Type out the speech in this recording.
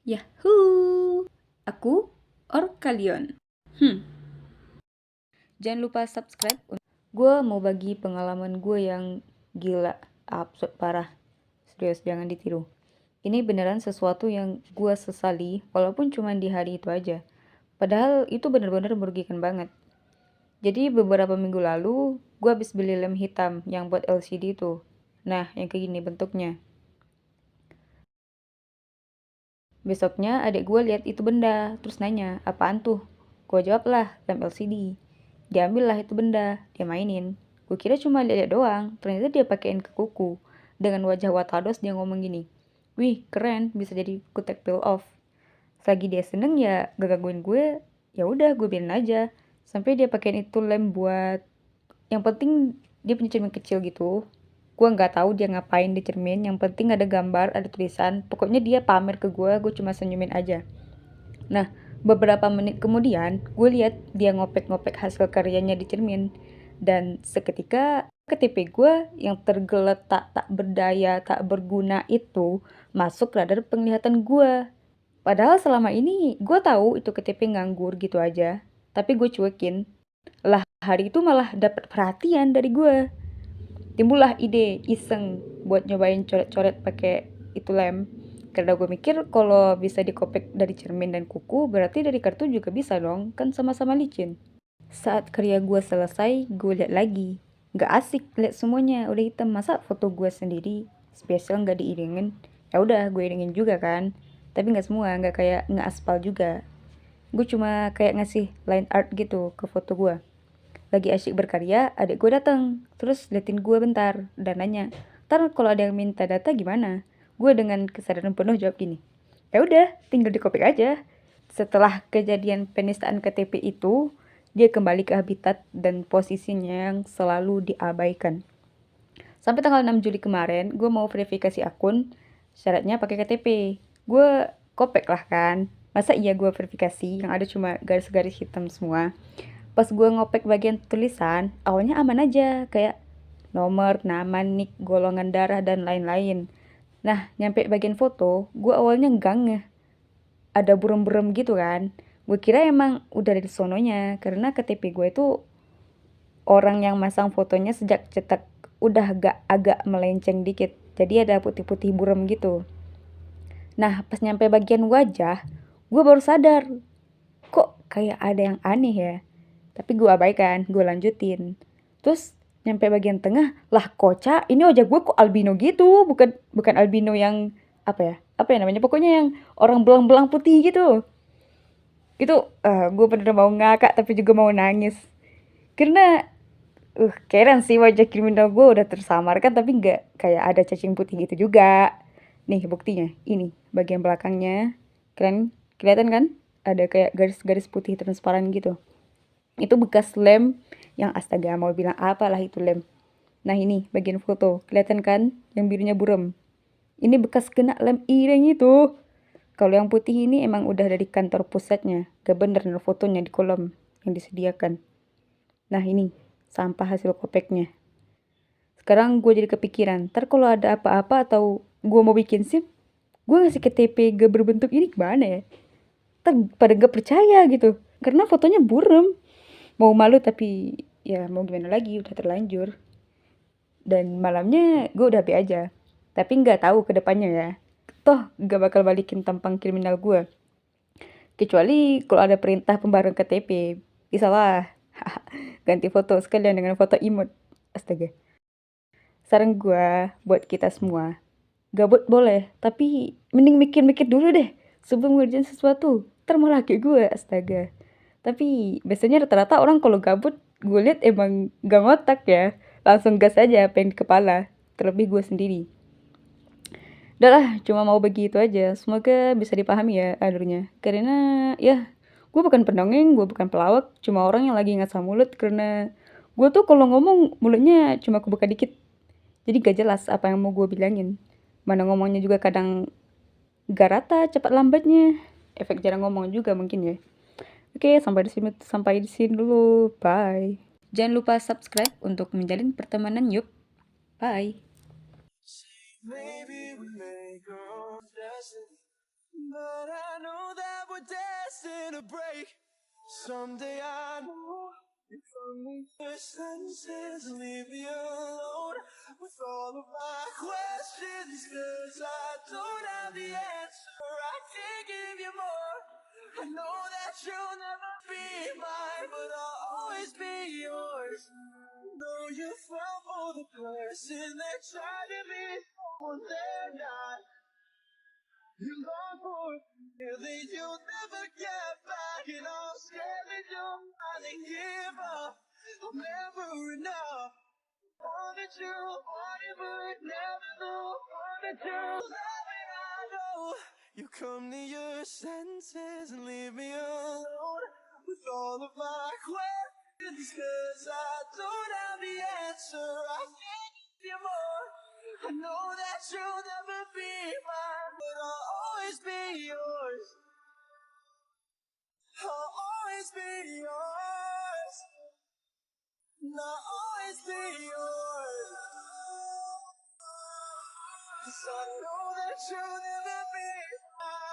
Yahoo! Aku or kalian? Jangan lupa subscribe. Gue mau bagi pengalaman gue yang gila, absurd parah. Serius, jangan ditiru. Ini beneran sesuatu yang gue sesali, walaupun cuma di hari itu aja. Padahal itu bener-bener merugikan banget. Jadi beberapa minggu lalu, gue habis beli lem hitam yang buat LCD itu. Nah, yang kayak gini bentuknya. Besoknya adik gue lihat itu benda, terus nanya, apaan tuh? Gue jawab lah, lem LCD. Diambil lah itu benda, dia mainin. Gue kira cuma lihat doang, ternyata dia pakein ke kuku. Dengan wajah watados dia ngomong gini, wih keren, bisa jadi kutek peel off. Selagi dia seneng ya gak gangguin gue, ya udah gue biarin aja. Sampai dia pakein itu lem buat, yang penting dia punya cermin kecil gitu. Gue nggak tahu dia ngapain di cermin, yang penting ada gambar, ada tulisan. Pokoknya dia pamer ke gue cuma senyumin aja. Nah, beberapa menit kemudian, gue lihat dia ngopek-ngopek hasil karyanya di cermin. Dan seketika KTP gue yang tergeletak tak berdaya, tak berguna itu masuk radar penglihatan gue. Padahal selama ini gue tahu itu KTP nganggur gitu aja. Tapi gue cuekin. Lah hari itu malah dapat perhatian dari gue. Timbullah ide iseng buat nyobain coret-coret pakai itu lem. Karena gue mikir kalau bisa dikopek dari cermin dan kuku, berarti dari kartu juga bisa dong, kan sama-sama licin. Saat karya gue selesai, gue lihat lagi. Gak asik lihat semuanya, udah hitam. Masa foto gue sendiri spesial gak diiringin? Ya udah, gue iringin juga kan. Tapi gak semua, gak kayak nge-aspal juga. Gue cuma kayak ngasih line art gitu ke foto gue. Lagi asyik berkarya, adik gue datang, terus liatin gue bentar dan nanya, "Ntar kalau ada yang minta data gimana?" Gue dengan kesadaran penuh jawab gini, "Ya udah, tinggal dikopik aja." Setelah kejadian penistaan KTP itu, dia kembali ke habitat dan posisinya yang selalu diabaikan. Sampai tanggal 6 Juli kemarin, gue mau verifikasi akun, syaratnya pakai KTP. Gue kopek lah kan. Masa iya gue verifikasi yang ada cuma garis-garis hitam semua. Pas gue ngopek bagian tulisan, awalnya aman aja, kayak nomor, nama, nik, golongan darah, dan lain-lain. Nah, nyampe bagian foto, gue awalnya nggak ngeh. Ada burem-burem gitu kan. Gue kira emang udah dari sononya, karena KTP gue itu orang yang masang fotonya sejak cetak udah agak melenceng dikit. Jadi ada putih-putih burem gitu. Nah, pas nyampe bagian wajah, gue baru sadar, kok kayak ada yang aneh ya. Tapi gue abaikan, gue lanjutin. Terus nyampe bagian tengah, lah kocak, ini wajah gue kok albino gitu, bukan bukan albino yang apa ya? Apa ya namanya? Pokoknya yang orang belang-belang putih gitu. Gitu, gue bener mau ngakak tapi juga mau nangis. Karena keren sih wajah kriminal gue udah tersamarkan tapi nggak kayak ada cacing putih gitu juga. Nih buktinya, ini bagian belakangnya. Keren, kelihatan kan? Ada kayak garis-garis putih transparan gitu. Itu bekas lem yang astaga mau bilang apalah itu lem. Nah ini bagian foto, kelihatan kan yang birunya buram. Ini bekas kena lem iring itu. Kalau yang putih ini emang udah dari kantor pusatnya, gak bener nih fotonya di kolom yang disediakan. Nah ini sampah hasil kopeknya. Sekarang gue jadi kepikiran, ntar kalau ada apa-apa atau gue mau bikin SIM, gue ngasih KTP gak berbentuk ini gimana ya? Ntar pada gak percaya gitu, karena fotonya buram. Mau malu tapi ya mau gimana lagi, udah terlanjur. Dan malamnya gue udah be aja. Tapi nggak tahu ke depannya ya. Toh gak bakal balikin tampang kriminal gue. Kecuali kalau ada perintah pembaruan KTP. Bisa lah. Ganti foto sekalian dengan foto imut. Astaga. Saran gue buat kita semua. Gabut boleh, tapi mending mikir-mikir dulu deh sebelum ngerjain sesuatu. Ntar malah kayak gue, astaga. Tapi biasanya rata-rata orang kalau gabut, gue liat emang gak ngotak ya. Langsung gas aja pengen di kepala. Terlebih gue sendiri. Udah lah, cuma mau begitu aja. Semoga bisa dipahami ya alurnya. Karena ya, gue bukan pendongeng, gue bukan pelawak. Cuma orang yang lagi ngasah mulut karena gue tuh kalau ngomong mulutnya cuma kebuka dikit. Jadi gak jelas apa yang mau gue bilangin. Mana ngomongnya juga kadang gak rata cepat lambatnya. Efek jarang ngomong juga mungkin ya. Oke, sampai di sini dulu. Bye. Jangan lupa subscribe untuk menjalin pertemanan yuk. Bye. But I know that we're destined to break. Someday I know if only your senses leave me alone with all of my questions, 'cause I don't have the answer. I can't give you more. I know that you'll never be mine, but I'll always be yours. Though you fell for the person that tried to be someone they're not. You long for a feeling you'll never get back, and I'm scared that you'll finally give up. I'm never enough. Wanted you, wanted but never knew. Wanted you, love it, I know. You come to your senses and leave me alone with all of my questions, 'cause I don't have the answer. I can't give you more. I know that you'll never be mine, but I'll always be yours. I'll always be yours. And I'll always be yours. 'Cause I know that you'll never be mine.